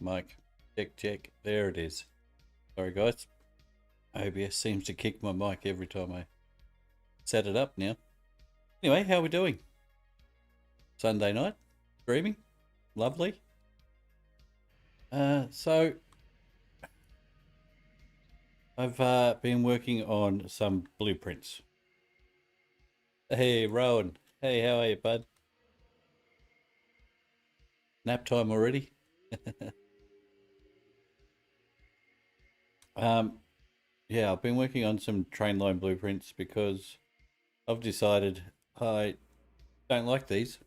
Mic. Check. There it is. Sorry, guys. OBS seems to kick my mic every time I set it up now. Anyway, how are we doing? Sunday night? Streaming? Lovely. So I've been working on some blueprints. Hey, Rowan. Hey, how are you, bud? Nap time already? Yeah, I've been working on some Trainline blueprints because I've decided I don't like these.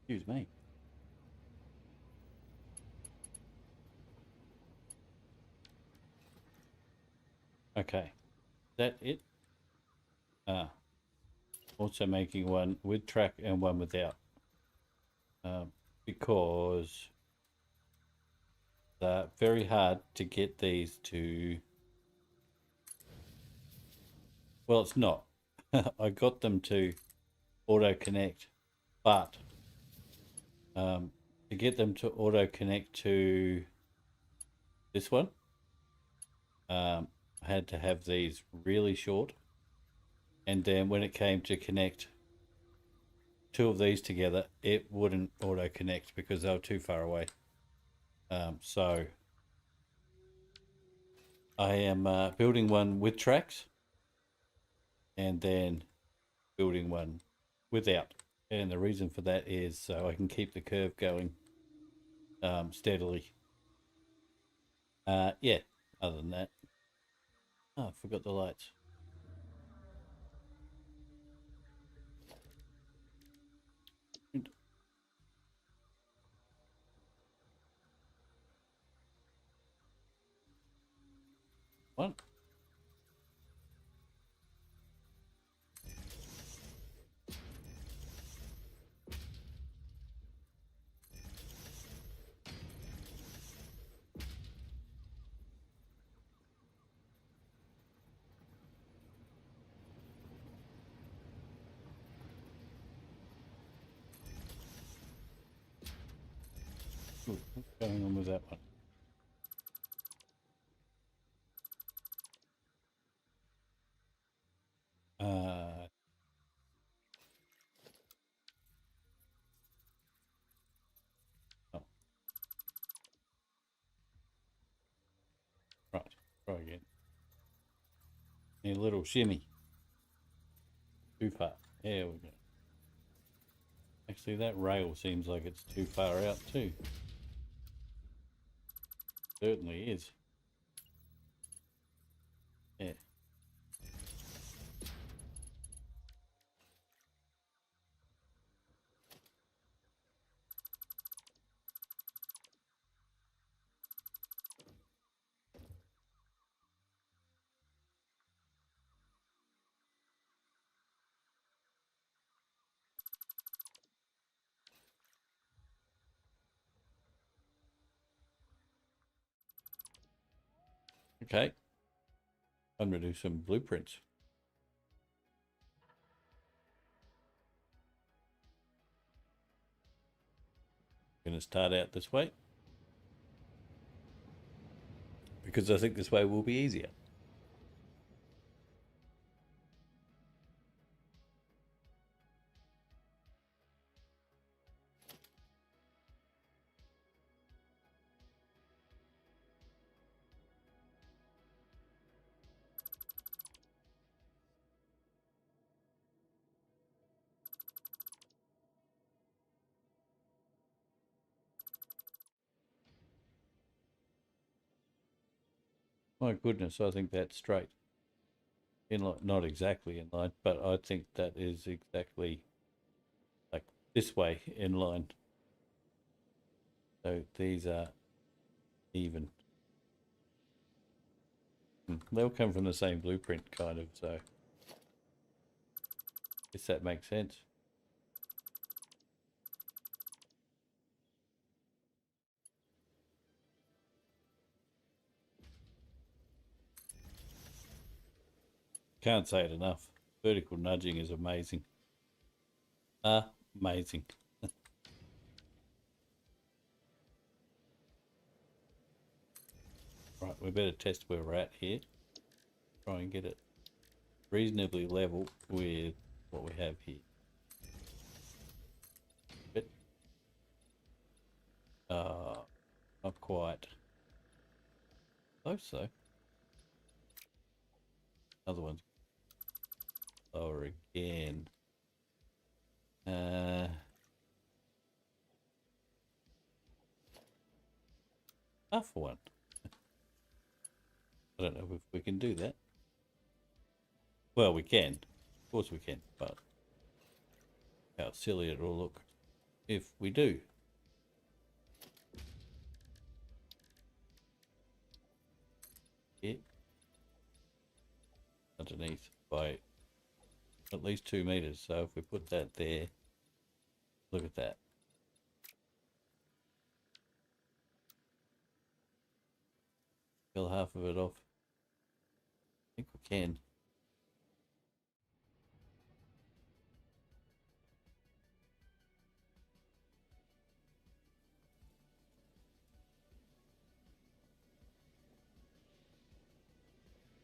Excuse me. Okay, is that it? Also making one with track and one without. Because they're very hard to get these to... Well, it's not. I got them to auto connect, but to get them to auto connect to this one, I had to have these really short, and then when it came to connect two of these together, it wouldn't auto connect because they were too far away. So I am building one with tracks and then building one without. And the reason for that is so I can keep the curve going steadily. Yeah, other than that. Oh, I forgot the lights. What? Ooh, what's going on with that one? Oh, right, try again. A little shimmy. Too far. There we go. Actually, that rail seems like it's too far out too. Certainly is. Yeah. Okay. I'm going to do some blueprints. Going to start out this way because I think this way will be easier. My goodness, I think that's straight. In line, not exactly in line, but I think that is exactly like this way in line. So these are even. They'll come from the same blueprint, kind of, so I guess that makes sense. can't say it enough. Vertical nudging is amazing. Amazing. Right, we better test where we're at here. Try and get it reasonably level with what we have here. But, not quite. Close though. Other one's lower again. Half for one. I don't know if we can do that. Well, we can. Of course we can, but how silly it will look if we do. Here. Underneath by at least 2 meters. So if we put that there, look at that. Peel half of it off. I think we can.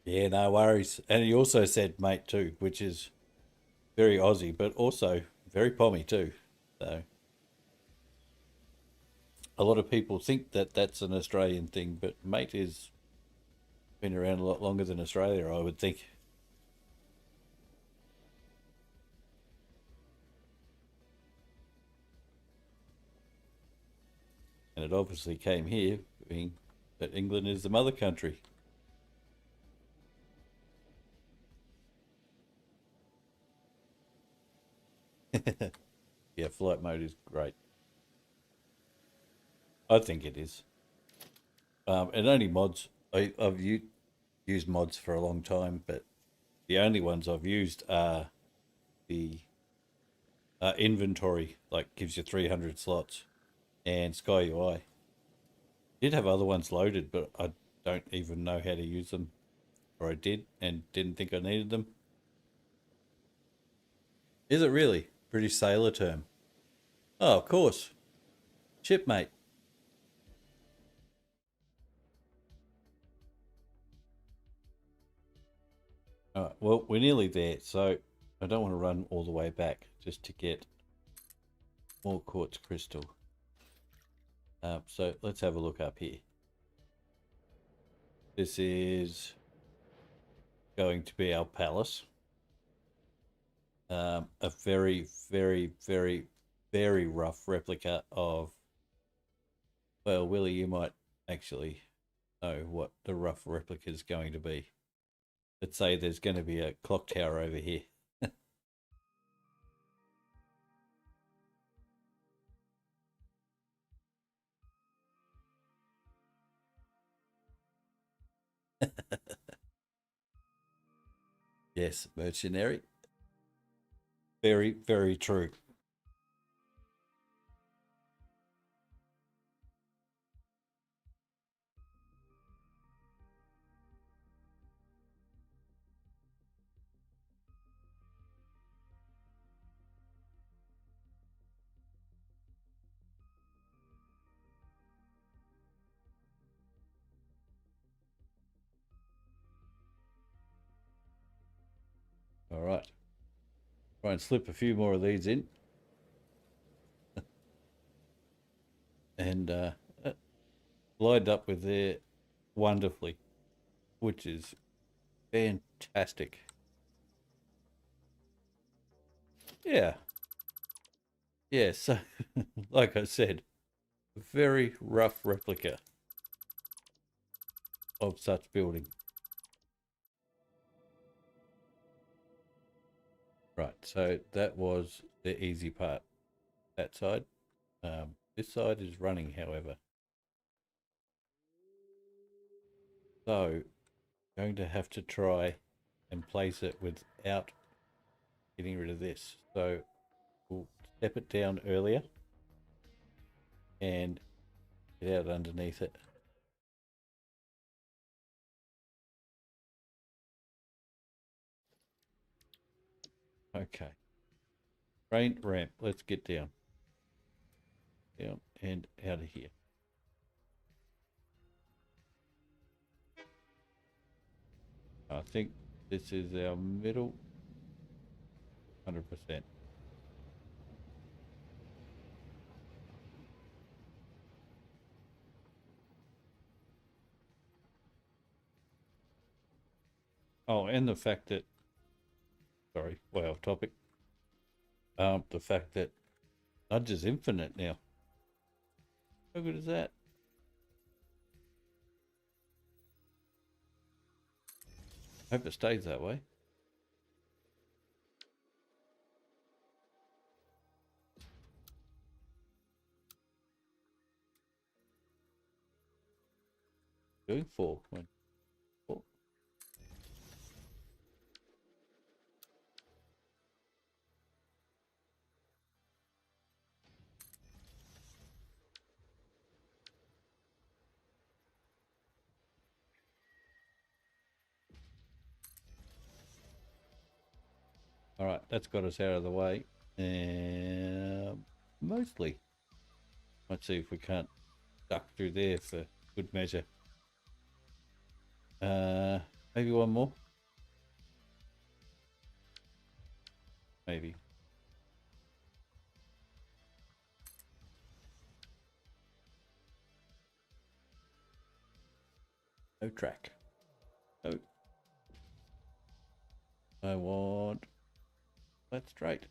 Yeah, no worries. And he also said mate too, which is very Aussie, but also very pommy too. So a lot of people think that that's an Australian thing, but mate is been around a lot longer than Australia, I would think. And it obviously came here, being that England is the mother country. Yeah, flight mode is great. I think it is. And only mods. I've used mods for a long time, but the only ones I've used are the inventory, like gives you 300 slots, and Sky UI. Did have other ones loaded, but I don't even know how to use them. Or I did and didn't think I needed them. Is it really? British sailor term. Oh, of course. Shipmate. All right, well, we're nearly there, so I don't want to run all the way back just to get more quartz crystal. So let's have a look up here. This is going to be our palace. A very, very, very, very rough replica of, well, Willie, you might actually know what the rough replica is going to be. Let's say there's going to be a clock tower over here. Yes, mercenary. Very, very true. All right. Try and slip a few more of these in. And lined up with there wonderfully, which is fantastic. Yeah. Yeah, so like I said, a very rough replica of such building. Right, so that was the easy part. That side. This side is running, however. So, going to have to try and place it without getting rid of this. So, we'll step it down earlier and get out underneath it. Okay. Train ramp. Let's get down. Down and out of here. I think this is our middle. 100%. Oh, and the fact that, sorry, way off topic. The fact that nudge is infinite now. How good is that? Hope it stays that way. Doing 4. 1, 4. All right, that's got us out of the way. And mostly. Let's see if we can't duck through there for good measure. Maybe one more. Maybe. No track. No. I want that straight.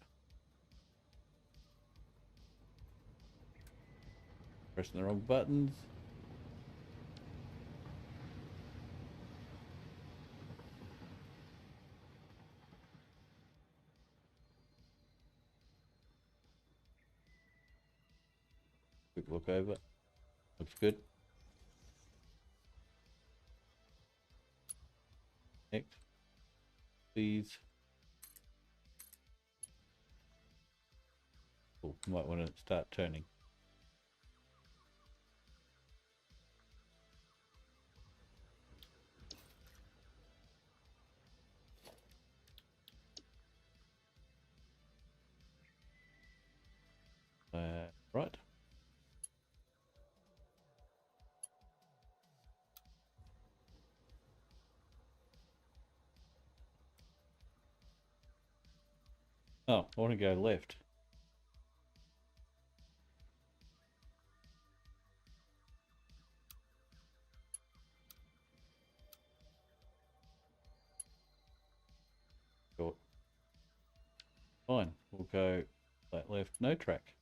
Pressing the wrong buttons. Quick look over. Looks good. Next. Please. Oh, might want to start turning. Right. Oh, I want to go left. Short. Fine. We'll go that left. No track.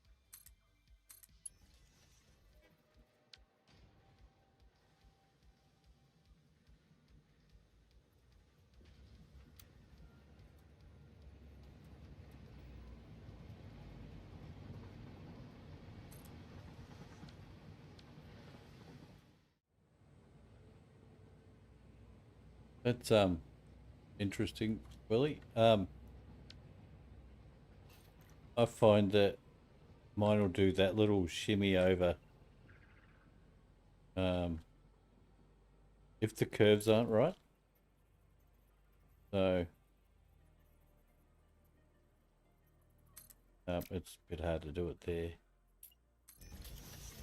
That's interesting, Willie. I find that mine will do that little shimmy over if the curves aren't right. So it's a bit hard to do it there.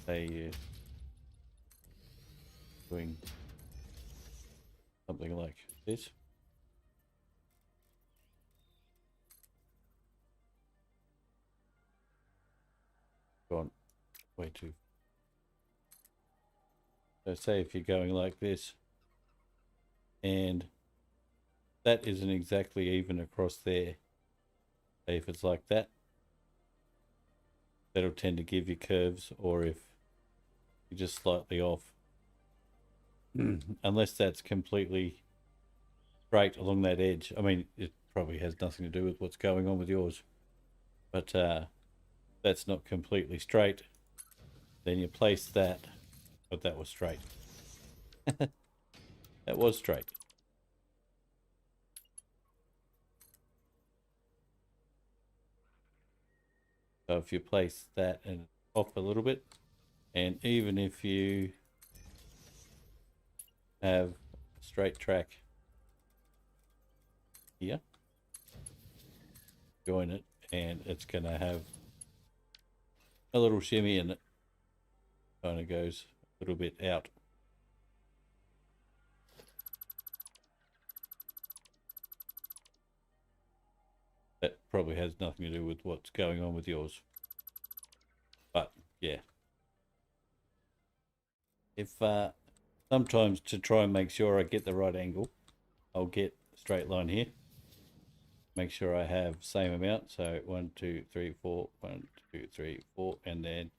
Say doing something like this. Gone way too. So say if you're going like this, and that isn't exactly even across there. Say if it's like that, that'll tend to give you curves, or if you're just slightly off. Unless that's completely straight along that edge. I mean, it probably has nothing to do with what's going on with yours. But that's not completely straight. Then you place that, but that was straight. That was straight. So if you place that and off a little bit, and even if you have a straight track here, join it, and it's going to have a little shimmy, and it kind of goes a little bit out. That probably has nothing to do with what's going on with yours. But yeah. If sometimes to try and make sure I get the right angle, I'll get a straight line here. Make sure I have same amount. So 1, 2, 3, 4, 1, 2, 3, 4, and then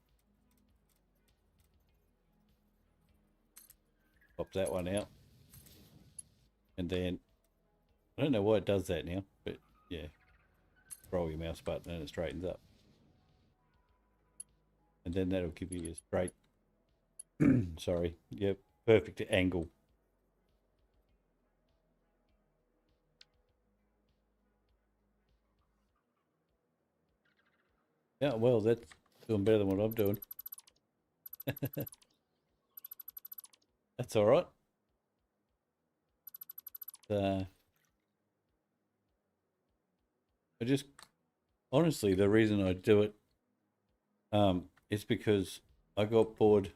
pop that one out. And then I don't know why it does that now, but yeah, roll your mouse button and it straightens up. And then that'll give you a straight, sorry, yeah, perfect angle. Yeah, well, that's doing better than what I'm doing. That's all right. I just, honestly, the reason I do it is because I got bored.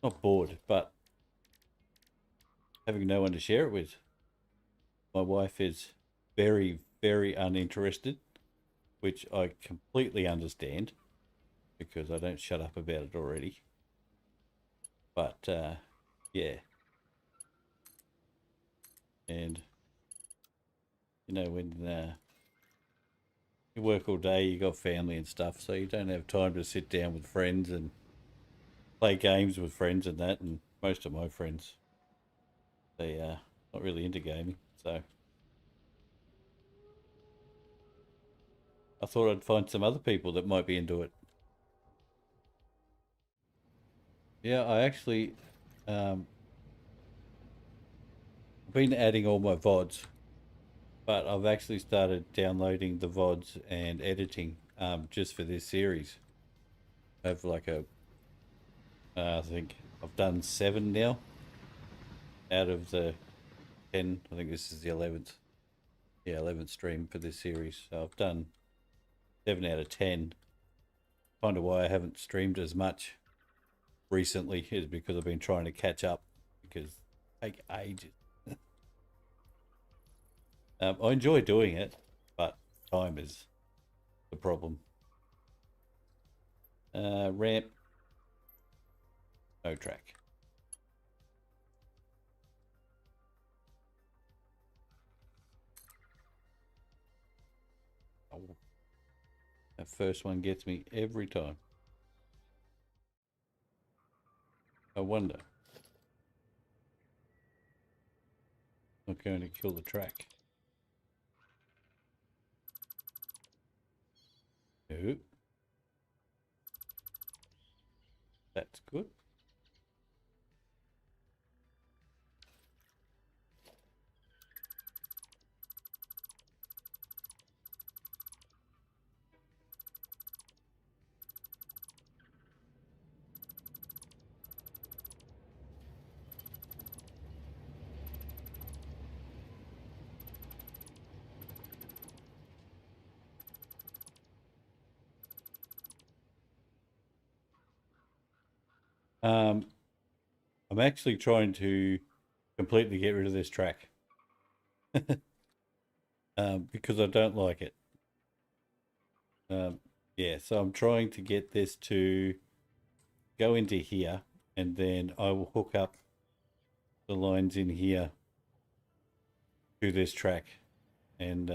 Not bored, but having no one to share it with. My wife is very, very uninterested, which I completely understand because I don't shut up about it already. But yeah, and you know, when you work all day, you got family and stuff, so you don't have time to sit down with friends and play games with friends and that. And most of my friends, they are not really into gaming, so I thought I'd find some other people that might be into it. Yeah, I actually been adding all my VODs, but I've actually started downloading the VODs and editing just for this series. I have like I think I've done 7 now out of the 10. I think this is the 11th. Yeah, 11th stream for this series. So I've done 7 out of 10. Kind of why I haven't streamed as much recently is because I've been trying to catch up because it take ages. I enjoy doing it, but time is the problem. Ramp, no track. Oh, that first one gets me every time. I wonder. Not going to kill the track. No. That's good. I'm actually trying to completely get rid of this track because I don't like it. Yeah, so I'm trying to get this to go into here, and then I will hook up the lines in here to this track. And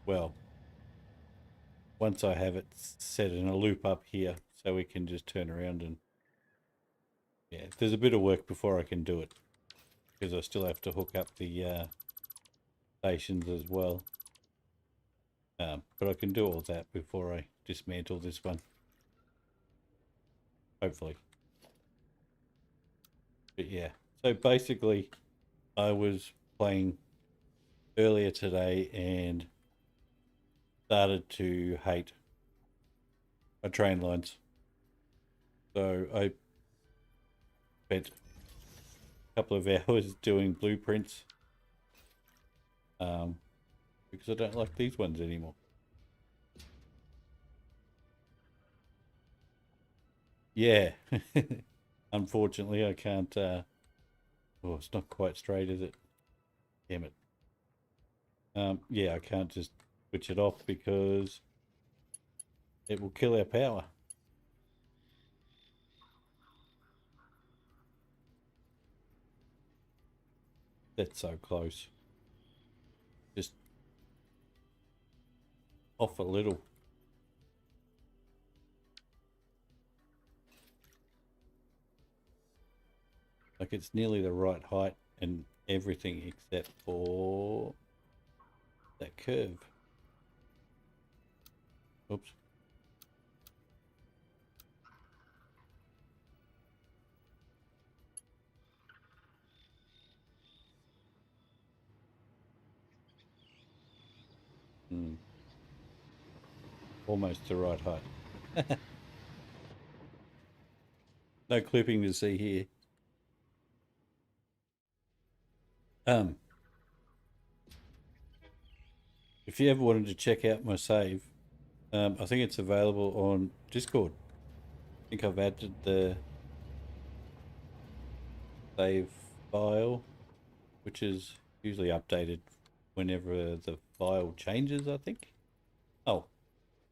well, once I have it set in a loop up here, so we can just turn around and yeah, there's a bit of work before I can do it because I still have to hook up the stations as well. But I can do all that before I dismantle this one. Hopefully. But yeah, so basically I was playing earlier today and started to hate my train lines. So I spent a couple of hours doing blueprints because I don't like these ones anymore. Yeah. Unfortunately, I can't. Oh, it's not quite straight, is it? Damn it. Yeah, I can't just switch it off because it will kill our power. That's so close. Just off a little. Like it's nearly the right height and everything except for that curve. Oops. Almost the right height. No clipping to see here. If you ever wanted to check out my save, I think it's available on Discord. I think I've added the save file, which is usually updated whenever the file changes, I think. Oh,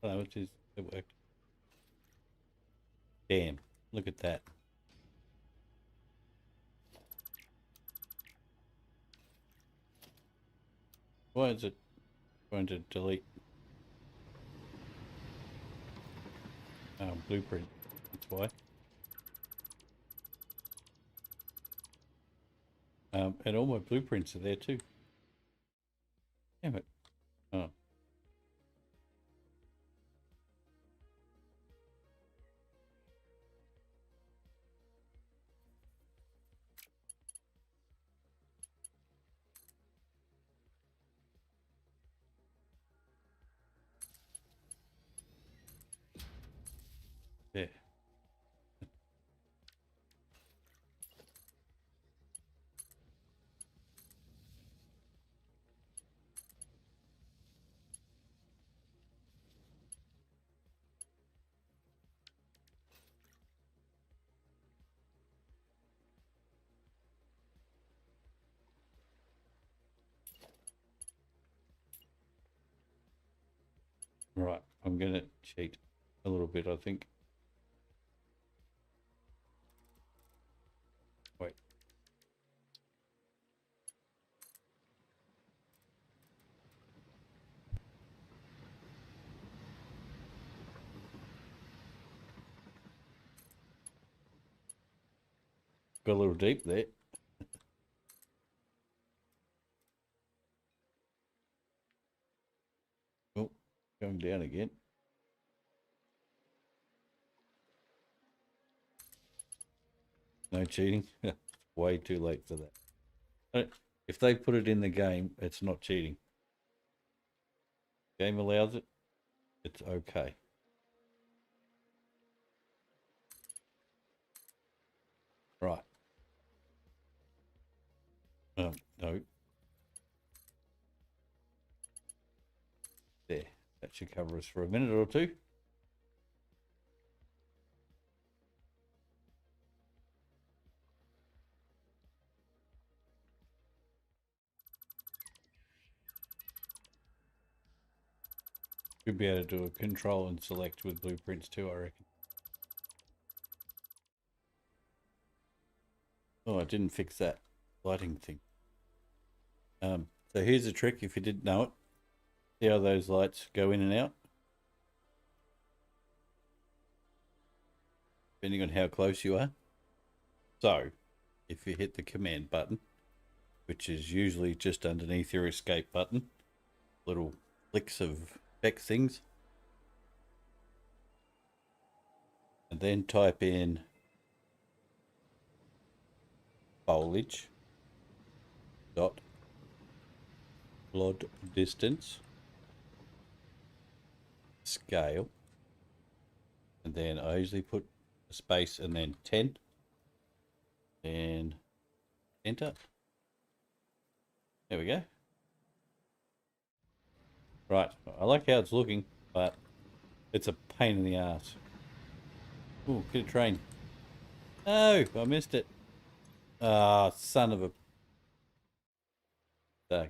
no, it worked. Damn, look at that. Why is it going to delete blueprint? That's why. And all my blueprints are there too. Damn it. Oh. Yeah. Right, I'm going to cheat a little bit, I think. Wait. Got a little deep there. Oh, going down again. No cheating. Way too late for that. If they put it in the game, it's not cheating. Game allows it, it's okay. Right. No. There. That should cover us for a minute or two. We'll be able to do a control and select with blueprints too, I reckon. Oh, I didn't fix that lighting thing. So here's a trick if you didn't know it. See how those lights go in and out? Depending on how close you are. So, if you hit the command button, which is usually just underneath your escape button, little flicks of effects things, and then type in foliage dot blood distance scale, and then I usually put a space and then 10 and enter. There we go. Right. I like how it's looking, but it's a pain in the ass. Ooh, get a train. No, I missed it. Ah, son of a...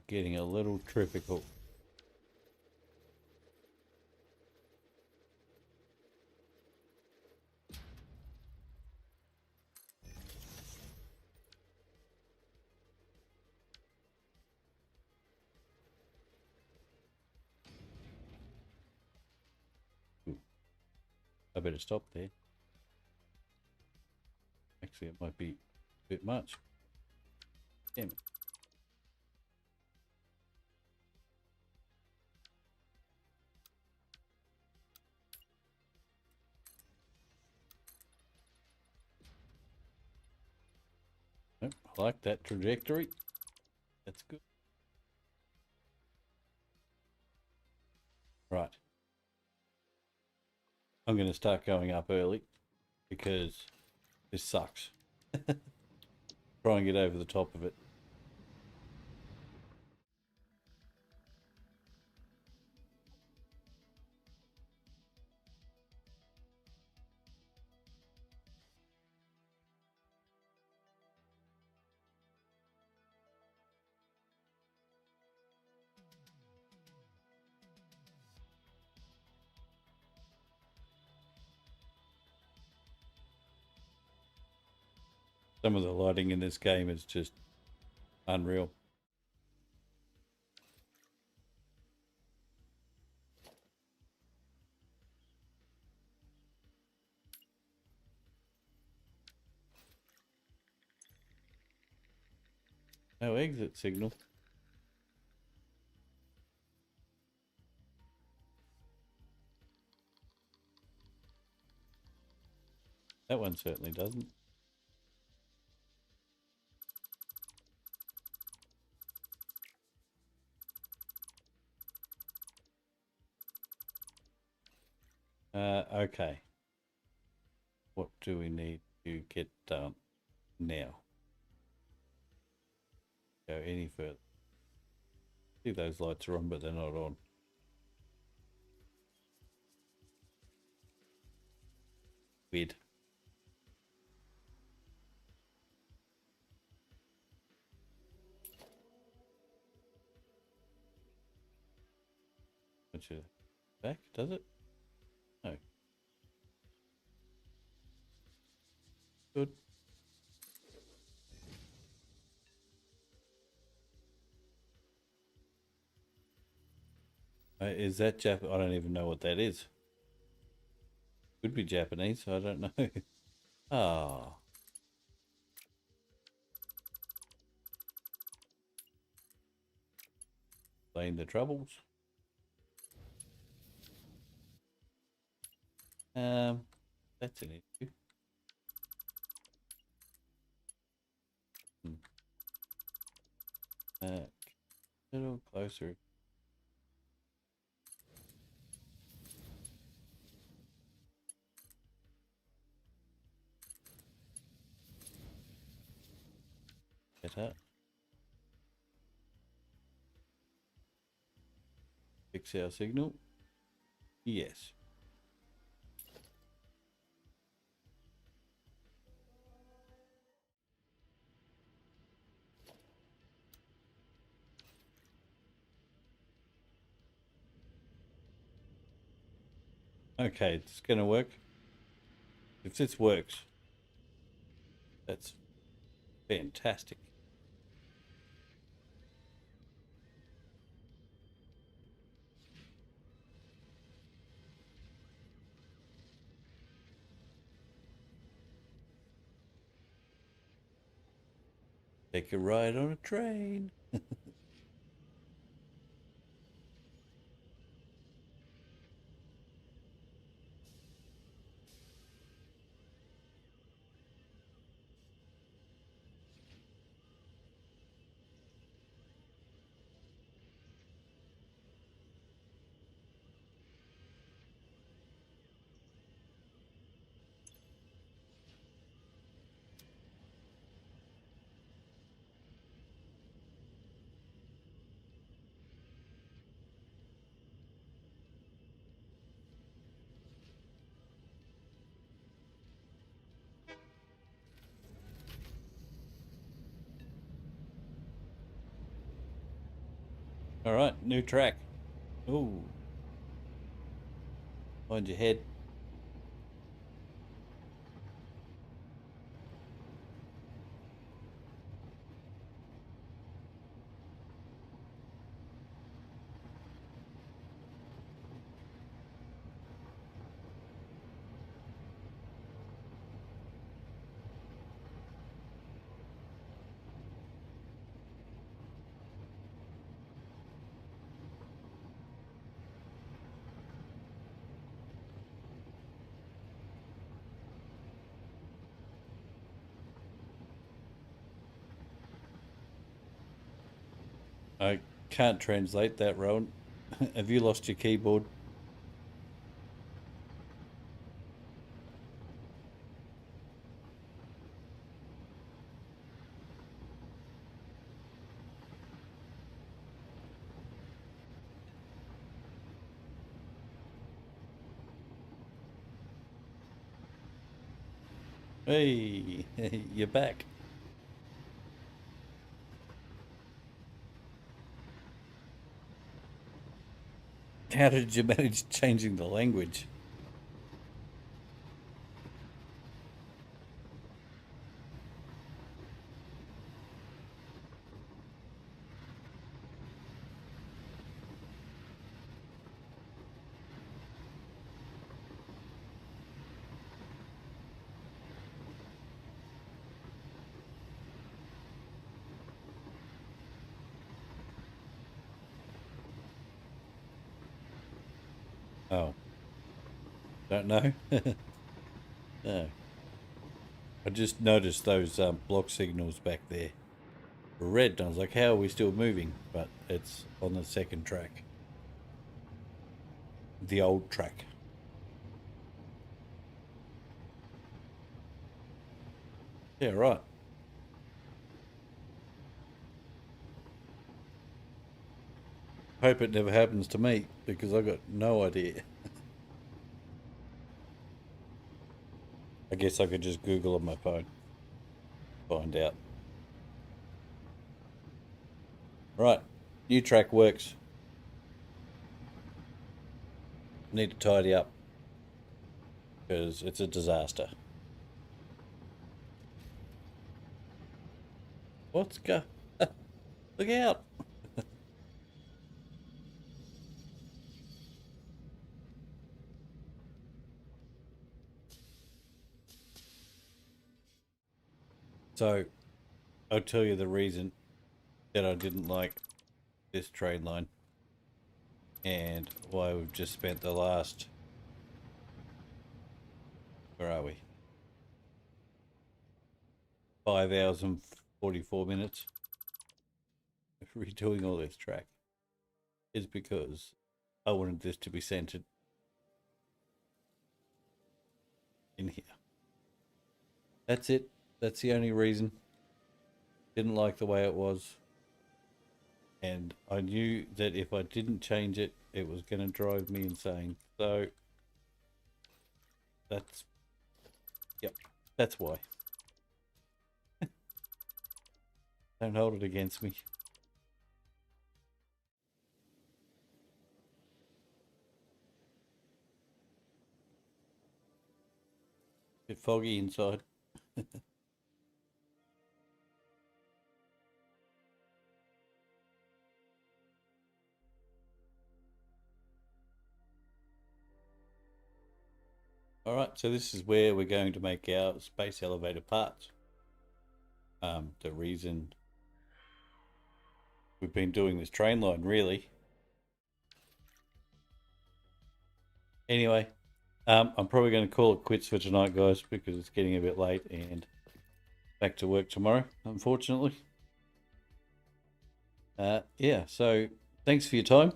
getting a little difficult. Ooh, I better stop there. Actually, it might be a bit much. Damn it. Nope, I like that trajectory. That's good. Right. I'm going to start going up early because this sucks. Try and get over the top of it. Some of the lighting in this game is just unreal. No exit signal. That one certainly doesn't. Okay. What do we need to get done now? Go any further. See, those lights are on, but they're not on. Weird. Which is back, does it? No. Good. Is that Jap? I don't even know what that is. Could be Japanese. I don't know. Ah. Playing the troubles. That's an issue. A little closer. Better. Fix our signal. Yes. Okay, it's going to work. If this works, that's fantastic. Take a ride on a train. All right, new track. Ooh, mind your head. I can't translate that, Rowan. Have you lost your keyboard? Hey, you're back. How did you manage changing the language? Oh, don't know. No. I just noticed those block signals back there were red, and I was like, how are we still moving? But it's on the second track, the old track. Yeah, right. Hope it never happens to me because I got no idea. I guess I could just Google on my phone, find out. Right, new track works. Need to tidy up because it's a disaster. What's go? Look out! So I'll tell you the reason that I didn't like this train line and why we've just spent the last, where are we? 5 hours and 44 minutes redoing all this track is because I wanted this to be centered in here. That's it. That's the only reason. Didn't like the way it was. And I knew that if I didn't change it, it was going to drive me insane. So that's, yep, that's why. Don't hold it against me. Bit foggy inside. All right, so this is where we're going to make our space elevator parts. The reason we've been doing this train line, really. Anyway, I'm probably going to call it quits for tonight, guys, because it's getting a bit late and back to work tomorrow, unfortunately. Yeah, so thanks for your time.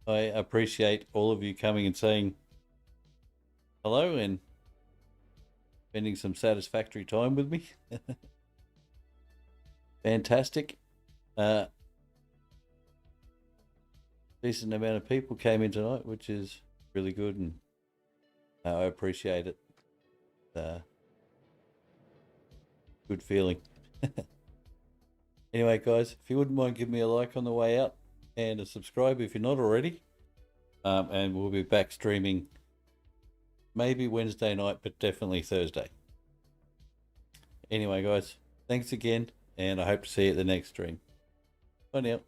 I appreciate all of you coming and saying hello and spending some satisfactory time with me. Fantastic. Decent amount of people came in tonight, which is really good, and I appreciate it. Good feeling. Anyway, guys, if you wouldn't mind giving me a like on the way out, and a subscribe if you're not already. And we'll be back streaming maybe Wednesday night, but definitely Thursday. Anyway, guys, thanks again, and I hope to see you at the next stream. Bye now.